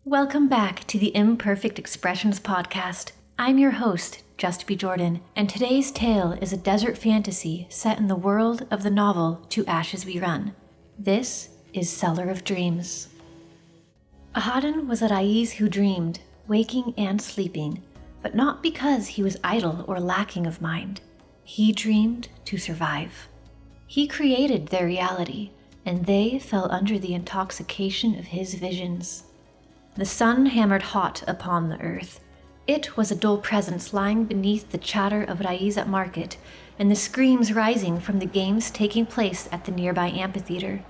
Welcome back to the Imperfect Expressions podcast. I'm your host, Just B. Jordan, and today's tale is a desert fantasy set in the world of the novel To Ashes We Run. This is Seller of Dreams. Ahaden was a Rais who dreamed, waking and sleeping, but not because he was idle or lacking of mind. He dreamed to survive. He created their reality, and they fell under the intoxication of his visions. The sun hammered hot upon the earth. It was a dull presence lying beneath the chatter of Rais at market and the screams rising from the games taking place at the nearby amphitheater.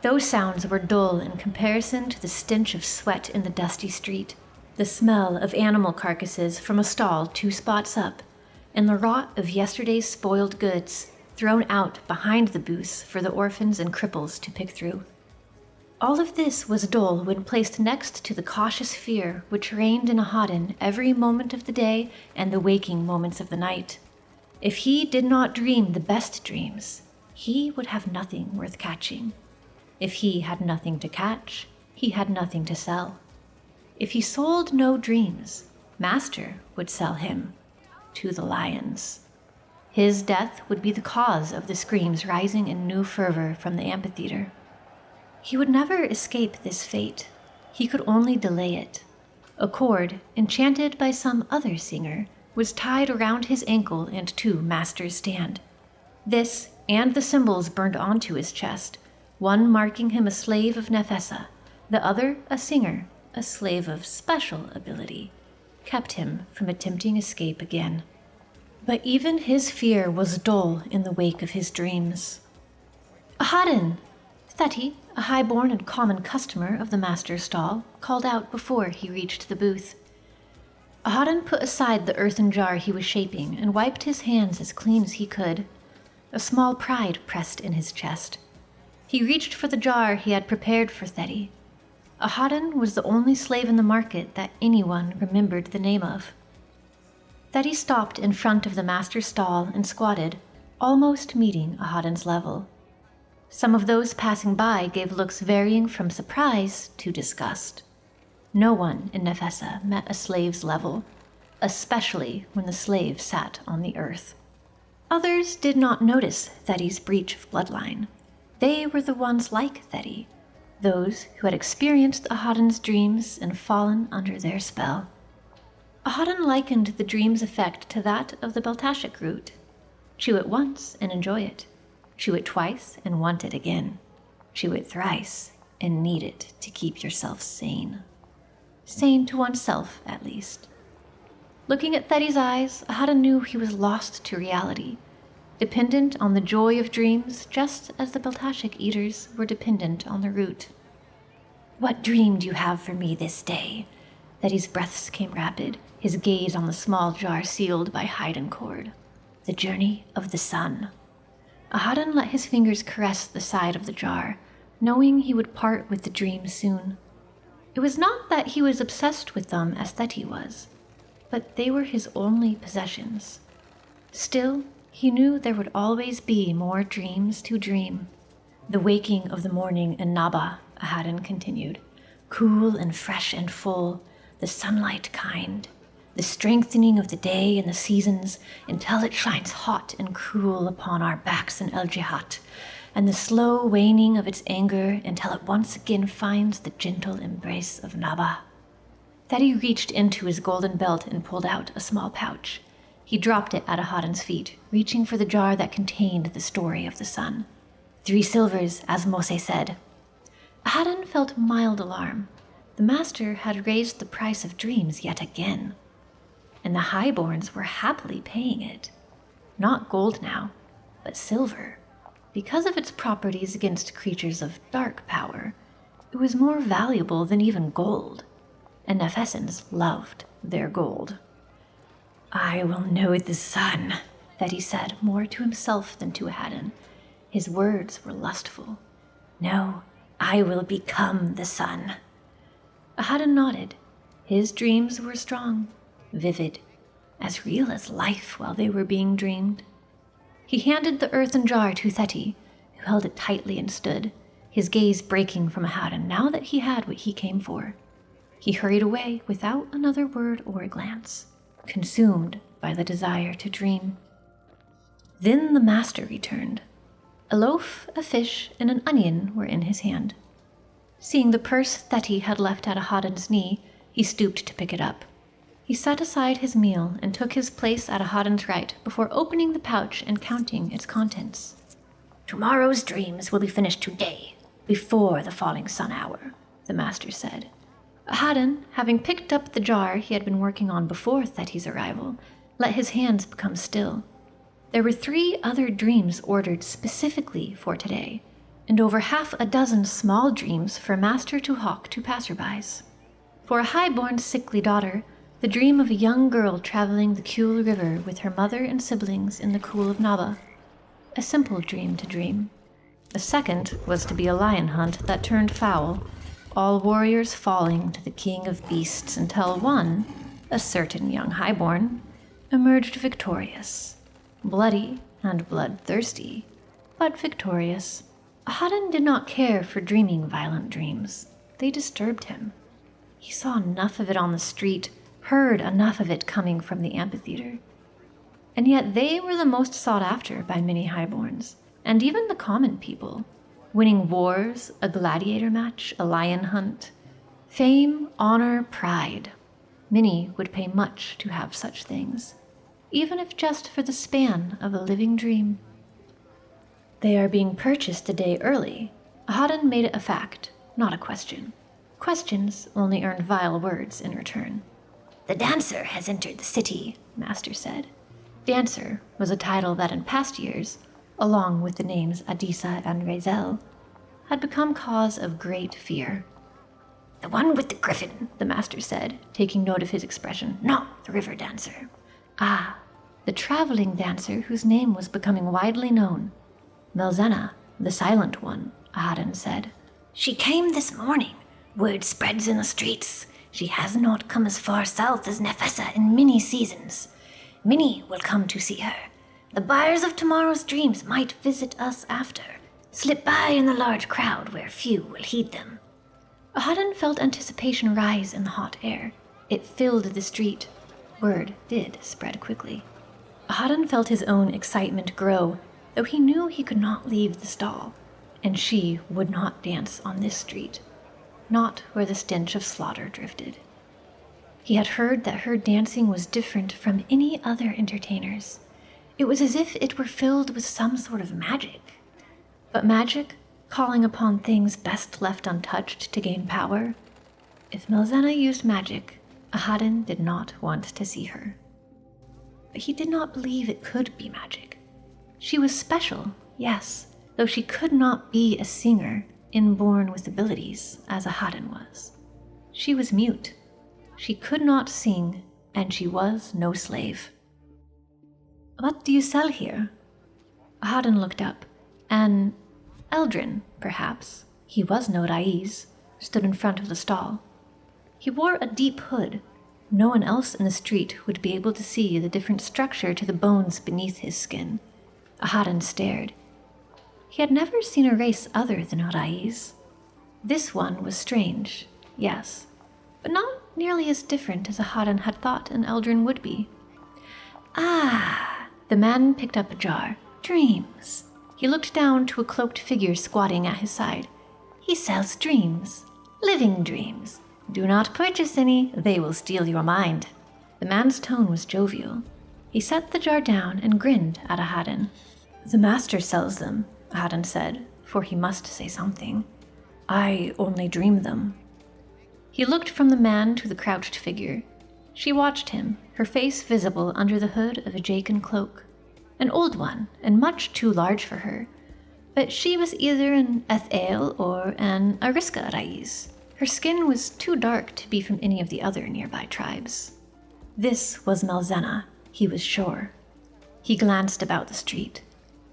Those sounds were dull in comparison to the stench of sweat in the dusty street, the smell of animal carcasses from a stall 2 spots up, and the rot of yesterday's spoiled goods thrown out behind the booths for the orphans and cripples to pick through. All of this was dull when placed next to the cautious fear which reigned in Ahaden every moment of the day and the waking moments of the night. If he did not dream the best dreams, he would have nothing worth catching. If he had nothing to catch, he had nothing to sell. If he sold no dreams, Master would sell him to the lions. His death would be the cause of the screams rising in new fervor from the amphitheater. He would never escape this fate. He could only delay it. A cord, enchanted by some other singer, was tied around his ankle and to Master's stand. This, and the symbols burned onto his chest, one marking him a slave of Nefessa, the other a singer, a slave of special ability, kept him from attempting escape again. But even his fear was dull in the wake of his dreams. Ahaden! Theti, a high-born and common customer of the Master's stall, called out before he reached the booth. Ahaden put aside the earthen jar he was shaping and wiped his hands as clean as he could. A small pride pressed in his chest. He reached for the jar he had prepared for Theti. Ahaden was the only slave in the market that anyone remembered the name of. Theti stopped in front of the Master's stall and squatted, almost meeting Ahaden's level. Some of those passing by gave looks varying from surprise to disgust. No one in Nefessa met a slave's level, especially when the slave sat on the earth. Others did not notice Theti's breach of bloodline. They were the ones like Theti, those who had experienced Ahaden's dreams and fallen under their spell. Ahaden likened the dream's effect to that of the Beltashik root. Chew it once and enjoy it. Chew it twice and want it again. Chew it thrice and need it to keep yourself sane. Sane to oneself, at least. Looking at Theti's eyes, Ahaden knew he was lost to reality, dependent on the joy of dreams, just as the Beltashik eaters were dependent on the root. What dream do you have for me this day? Theti's breaths came rapid, his gaze on the small jar sealed by hide and cord. The journey of the sun. Ahaden let his fingers caress the side of the jar, knowing he would part with the dream soon. It was not that he was obsessed with them as Theti was, but they were his only possessions. Still, he knew there would always be more dreams to dream. The waking of the morning in Naba, Ahaden continued, cool and fresh and full, the sunlight kind. The strengthening of the day and the seasons until it shines hot and cruel upon our backs in El Jihad, and the slow waning of its anger until it once again finds the gentle embrace of Naba. Theti reached into his golden belt and pulled out a small pouch. He dropped it at Ahaden's feet, reaching for the jar that contained the story of the sun. 3 silvers, as Mose said. Ahaden felt mild alarm. The Master had raised the price of dreams yet again. And the highborns were happily paying it. Not gold now, but silver. Because of its properties against creatures of dark power, it was more valuable than even gold, and Nefessans loved their gold. I will know the sun, Theti said, more to himself than to Ahaden. His words were lustful. No, I will become the sun. Ahaden nodded. His dreams were strong, vivid, as real as life while they were being dreamed. He handed the earthen jar to Theti, who held it tightly and stood, his gaze breaking from Ahaden now that he had what he came for. He hurried away without another word or glance, consumed by the desire to dream. Then the master returned. A loaf, a fish, and an onion were in his hand. Seeing the purse Thetti had left at Ahaden's knee, he stooped to pick it up. He set aside his meal and took his place at Ahaden's right before opening the pouch and counting its contents. "Tomorrow's dreams will be finished today, before the falling sun hour," the master said. Ahaden, having picked up the jar he had been working on before Thetti's arrival, let his hands become still. There were 3 other dreams ordered specifically for today, and over half a dozen small dreams for Master to hawk to passerbys. For a high-born sickly daughter, the dream of a young girl traveling the Kuil River with her mother and siblings in the cool of Naba. A simple dream to dream. The second was to be a lion hunt that turned foul, all warriors falling to the king of beasts until one, a certain young highborn, emerged victorious. Bloody and bloodthirsty, but victorious. Ahaden did not care for dreaming violent dreams. They disturbed him. He saw enough of it on the street, heard enough of it coming from the amphitheater. And yet they were the most sought after by many highborns, and even the common people. Winning wars, a gladiator match, a lion hunt. Fame, honor, pride. Many would pay much to have such things, even if just for the span of a living dream. "They are being purchased a day early." Ahaden made it a fact, not a question. Questions only earned vile words in return. "The dancer has entered the city," Master said. Dancer was a title that in past years, along with the names Adisa and Razel, had become cause of great fear. "The one with the griffin," the master said, taking note of his expression, "not the river dancer." Ah, the traveling dancer whose name was becoming widely known. Melzena, the silent one, Ahaden said. "She came this morning. Word spreads in the streets. She has not come as far south as Nefessa in many seasons. Many will come to see her. The buyers of tomorrow's dreams might visit us after, slip by in the large crowd where few will heed them." Ahaden felt anticipation rise in the hot air. It filled the street. Word did spread quickly. Ahaden felt his own excitement grow, though he knew he could not leave the stall, and she would not dance on this street, not where the stench of slaughter drifted. He had heard that her dancing was different from any other entertainers. It was as if it were filled with some sort of magic. But magic, calling upon things best left untouched to gain power. If Melzena used magic, Ahaden did not want to see her. But he did not believe it could be magic. She was special, yes, though she could not be a singer, inborn with abilities, as Ahaden was. She was mute. She could not sing, and she was no slave. "What do you sell here?" Ahaden looked up. An Eldrin, perhaps, he was no Raiz, stood in front of the stall. He wore a deep hood. No one else in the street would be able to see the different structure to the bones beneath his skin. Ahaden stared. He had never seen a race other than Raiz. This one was strange, yes, but not nearly as different as Ahaden had thought an Eldrin would be. "Ah," the man picked up a jar. "Dreams." He looked down to a cloaked figure squatting at his side. "He sells dreams. Living dreams. Do not purchase any, they will steal your mind." The man's tone was jovial. He set the jar down and grinned at Ahaden. "The master sells them," Ahaden said, for he must say something. "I only dream them." He looked from the man to the crouched figure. She watched him, her face visible under the hood of a Jacan cloak. An old one, and much too large for her. But she was either an Ethel or an Ariska Raiz. Her skin was too dark to be from any of the other nearby tribes. This was Melzena, he was sure. He glanced about the street.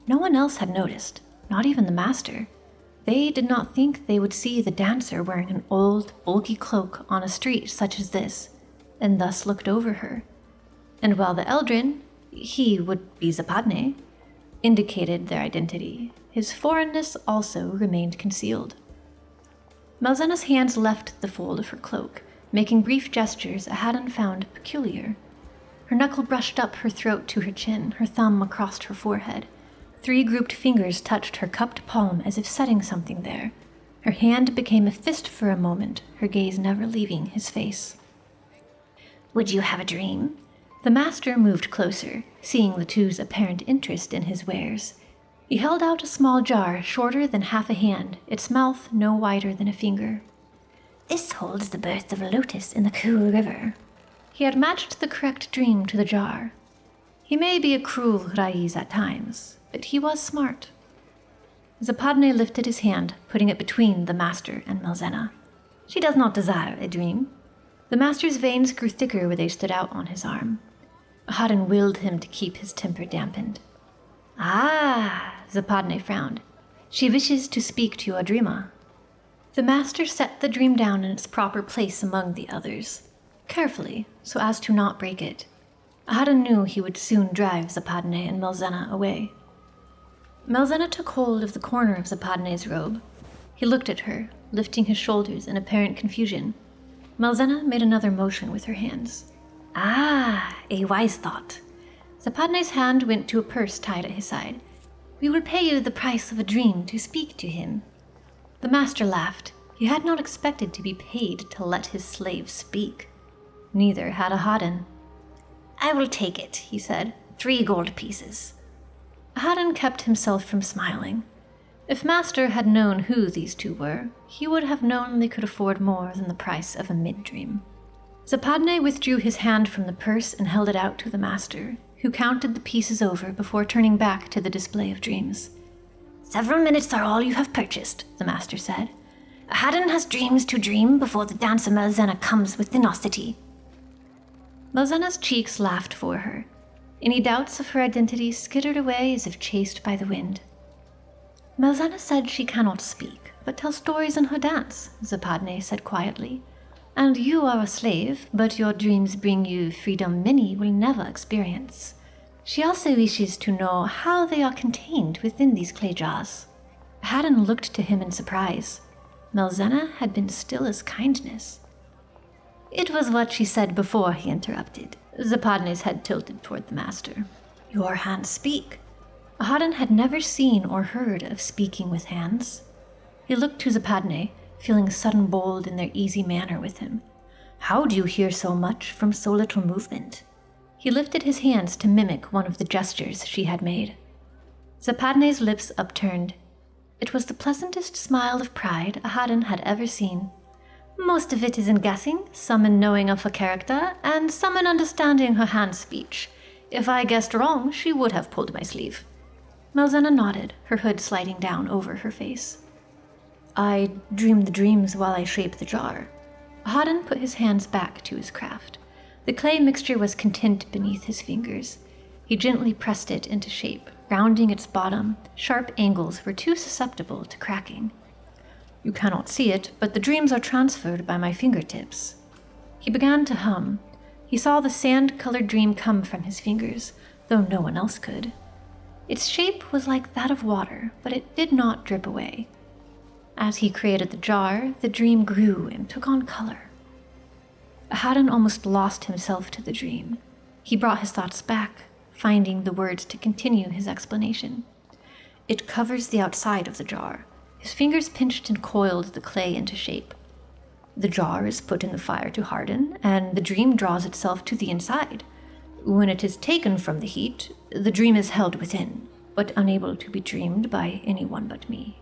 No one else had noticed, not even the master. They did not think they would see the dancer wearing an old, bulky cloak on a street such as this, and thus looked over her. And while the Eldrin, he would be Zapadne, indicated their identity, his foreignness also remained concealed. Melzena's hands left the fold of her cloak, making brief gestures Ahadan found peculiar. Her knuckle brushed up her throat to her chin, her thumb across her forehead. 3 grouped fingers touched her cupped palm as if setting something there. Her hand became a fist for a moment, her gaze never leaving his face. "Would you have a dream?" The master moved closer, seeing the two's apparent interest in his wares. He held out a small jar shorter than half a hand, its mouth no wider than a finger. "This holds the birth of a lotus in the cool river." He had matched the correct dream to the jar. He may be a cruel Raiz at times, but he was smart. Zapadne lifted his hand, putting it between the master and Malzena. "She does not desire a dream." The master's veins grew thicker where they stood out on his arm. Ahadan willed him to keep his temper dampened. "Ah," Zapadne frowned. "She wishes to speak to your dreamer." The master set the dream down in its proper place among the others, carefully, so as to not break it. Ahadan knew he would soon drive Zapadne and Malzena away. Malzena took hold of the corner of Zapadne's robe. He looked at her, lifting his shoulders in apparent confusion. Malzena made another motion with her hands. "Ah, a wise thought." Zapadne's hand went to a purse tied at his side. "We will pay you the price of a dream to speak to him." The master laughed. He had not expected to be paid to let his slave speak. Neither had Ahadan. "I will take it," he said. 3 gold pieces. Ahadan kept himself from smiling. If Master had known who these two were, he would have known they could afford more than the price of a mid-dream. Zapadne withdrew his hand from the purse and held it out to the Master, who counted the pieces over before turning back to the display of dreams. "Several minutes are all you have purchased," the Master said. "Ahadan has dreams to dream before the dancer Malzena comes within our city." Malzena's cheeks laughed for her. Any doubts of her identity skittered away as if chased by the wind. "Malzena said she cannot speak, but tell stories in her dance," Zapadne said quietly. "And you are a slave, but your dreams bring you freedom many will never experience. She also wishes to know how they are contained within these clay jars." Ahadan looked to him in surprise. Malzena had been still as kindness. "It was what she said before," he interrupted. Zapadne's head tilted toward the Master. "Your hands speak." Ahadan had never seen or heard of speaking with hands. He looked to Zapadne, feeling sudden bold in their easy manner with him. "How do you hear so much from so little movement?" He lifted his hands to mimic one of the gestures she had made. Zapadne's lips upturned. It was the pleasantest smile of pride Ahadan had ever seen. "Most of it is in guessing, some in knowing of her character, and some in understanding her hand speech. If I guessed wrong, she would have pulled my sleeve." Malzena nodded, her hood sliding down over her face. "I dream the dreams while I shape the jar." Ahadan put his hands back to his craft. The clay mixture was content beneath his fingers. He gently pressed it into shape, rounding its bottom. Sharp angles were too susceptible to cracking. "You cannot see it, but the dreams are transferred by my fingertips." He began to hum. He saw the sand-colored dream come from his fingers, though no one else could. Its shape was like that of water, but it did not drip away. As he created the jar, the dream grew and took on color. Ahadan almost lost himself to the dream. He brought his thoughts back, finding the words to continue his explanation. "It covers the outside of the jar." His fingers pinched and coiled the clay into shape. "The jar is put in the fire to harden, and the dream draws itself to the inside. When it is taken from the heat, the dream is held within, but unable to be dreamed by anyone but me."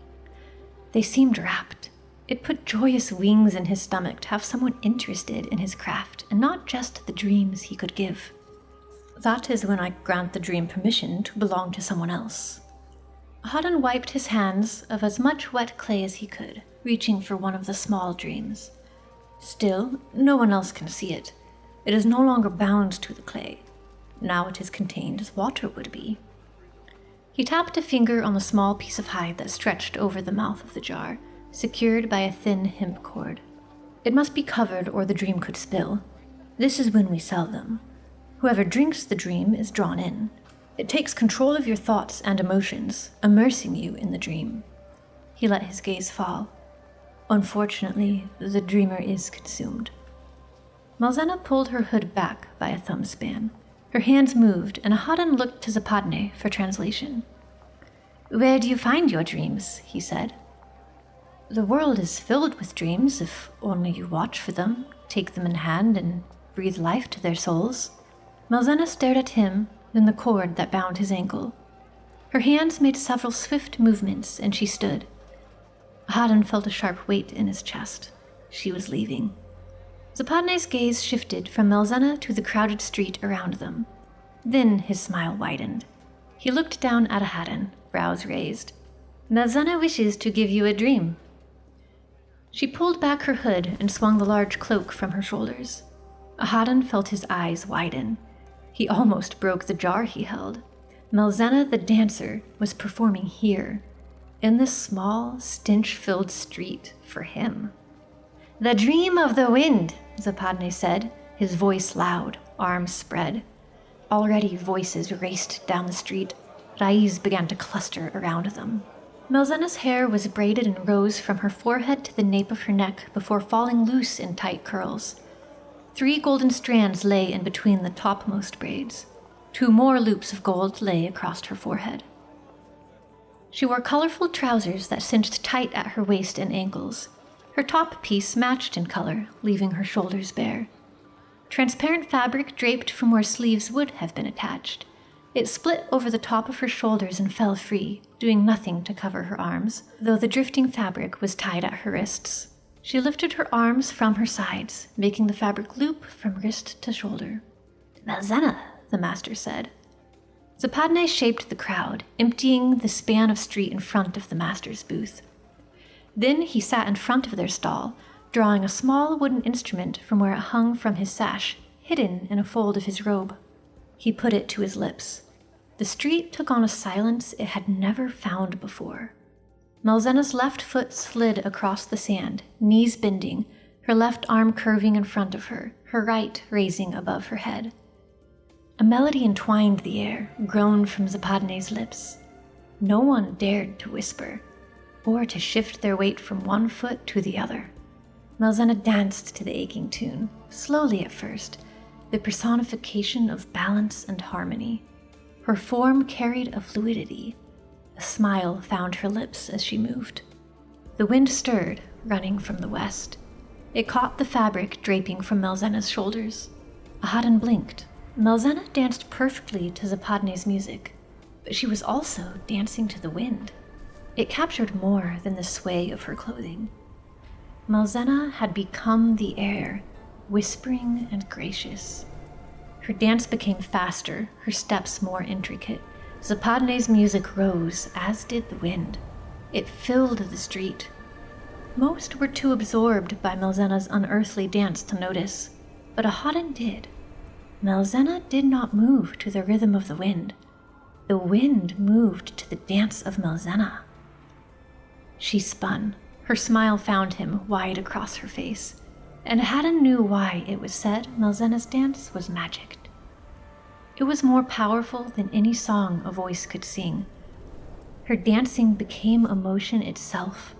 They seemed rapt. It put joyous wings in his stomach to have someone interested in his craft, and not just the dreams he could give. "That is when I grant the dream permission to belong to someone else." Ahadan wiped his hands of as much wet clay as he could, reaching for one of the small dreams. "Still, no one else can see it. It is no longer bound to the clay. Now it is contained as water would be." He tapped a finger on the small piece of hide that stretched over the mouth of the jar, secured by a thin hemp cord. "It must be covered or the dream could spill. This is when we sell them. Whoever drinks the dream is drawn in. It takes control of your thoughts and emotions, immersing you in the dream." He let his gaze fall. "Unfortunately, the dreamer is consumed." Malzena pulled her hood back by a thumb span. Her hands moved, and Ahadan looked to Zapadne for translation. "Where do you find your dreams?" he said. "The world is filled with dreams, if only you watch for them, take them in hand, and breathe life to their souls." Malzena stared at him, then the cord that bound his ankle. Her hands made several swift movements, and she stood. Ahadan felt a sharp weight in his chest. She was leaving. Zapadne's gaze shifted from Malzena to the crowded street around them. Then his smile widened. He looked down at Ahadan, brows raised. "Malzena wishes to give you a dream." She pulled back her hood and swung the large cloak from her shoulders. Ahadan felt his eyes widen. He almost broke the jar he held. Malzena the dancer was performing here, in this small, stench-filled street for him. "The dream of the wind," Zapadne said, his voice loud, arms spread. Already voices raced down the street. Rais began to cluster around them. Malzena's hair was braided and rose from her forehead to the nape of her neck before falling loose in tight curls. 3 golden strands lay in between the topmost braids. 2 more loops of gold lay across her forehead. She wore colorful trousers that cinched tight at her waist and ankles. Her top piece matched in color, leaving her shoulders bare. Transparent fabric draped from where sleeves would have been attached. It split over the top of her shoulders and fell free, doing nothing to cover her arms, though the drifting fabric was tied at her wrists. She lifted her arms from her sides, making the fabric loop from wrist to shoulder. "Malzena," the master said. Zapadne shaped the crowd, emptying the span of street in front of the master's booth. Then he sat in front of their stall, drawing a small wooden instrument from where it hung from his sash, hidden in a fold of his robe. He put it to his lips. The street took on a silence it had never found before. Malzena's left foot slid across the sand, knees bending, her left arm curving in front of her, her right raising above her head. A melody entwined the air, groaned from Zapadne's lips. No one dared to whisper, or to shift their weight from one foot to the other. Malzena danced to the aching tune, slowly at first, the personification of balance and harmony. Her form carried a fluidity. A smile found her lips as she moved. The wind stirred, running from the west. It caught the fabric draping from Malzena's shoulders. Ahadan blinked. Malzena danced perfectly to Zapadne's music, but she was also dancing to the wind. It captured more than the sway of her clothing. Malzena had become the air, whispering and gracious. Her dance became faster, her steps more intricate. Zapadne's music rose, as did the wind. It filled the street. Most were too absorbed by Malzena's unearthly dance to notice, but Ahadan did. Malzena did not move to the rhythm of the wind. The wind moved to the dance of Malzena. She spun. Her smile found him wide across her face, and Ahadan knew why it was said Malzena's dance was magic. It was more powerful than any song a voice could sing. Her dancing became emotion itself.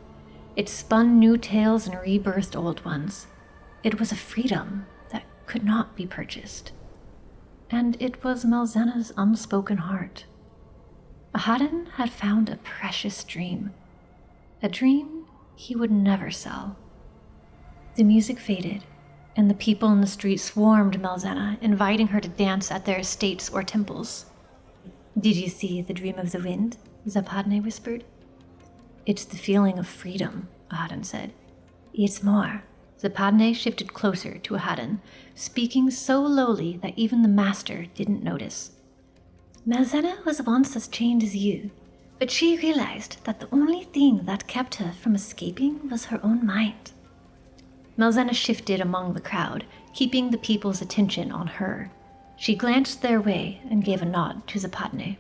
It spun new tales and rebirthed old ones. It was a freedom that could not be purchased. And it was Malzena's unspoken heart. Ahadan had found a precious dream. A dream he would never sell. The music faded, and the people in the street swarmed Malzena, inviting her to dance at their estates or temples. "Did you see the dream of the wind?" Zapadne whispered. "It's the feeling of freedom," Ahadan said. "It's more." Zapadne shifted closer to Ahadan, speaking so lowly that even the master didn't notice. "Malzena was once as chained as you, but she realized that the only thing that kept her from escaping was her own mind." Malzena shifted among the crowd, keeping the people's attention on her. She glanced their way and gave a nod to Zapadne.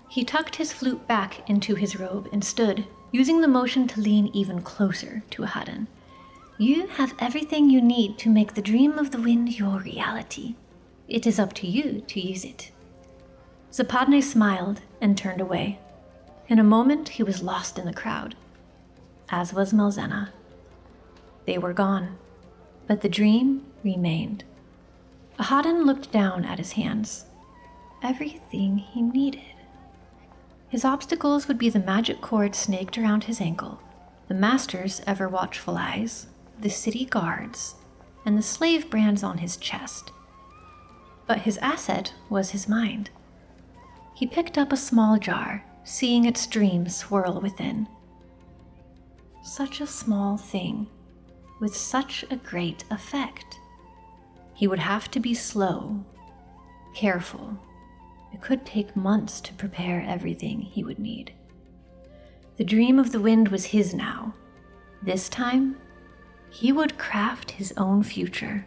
He tucked his flute back into his robe and stood, using the motion to lean even closer to Ahadan. "You have everything you need to make the dream of the wind your reality. It is up to you to use it." Zapadne smiled and turned away. In a moment, he was lost in the crowd, as was Malzena. They were gone, but the dream remained. Ahaden looked down at his hands. Everything he needed. His obstacles would be the magic cord snaked around his ankle, the master's ever-watchful eyes, the city guards, and the slave brands on his chest. But his asset was his mind. He picked up a small jar, seeing its stream swirl within. Such a small thing, with such a great effect. He would have to be slow, careful. It could take months to prepare everything he would need. The dream of the wind was his now. This time, he would craft his own future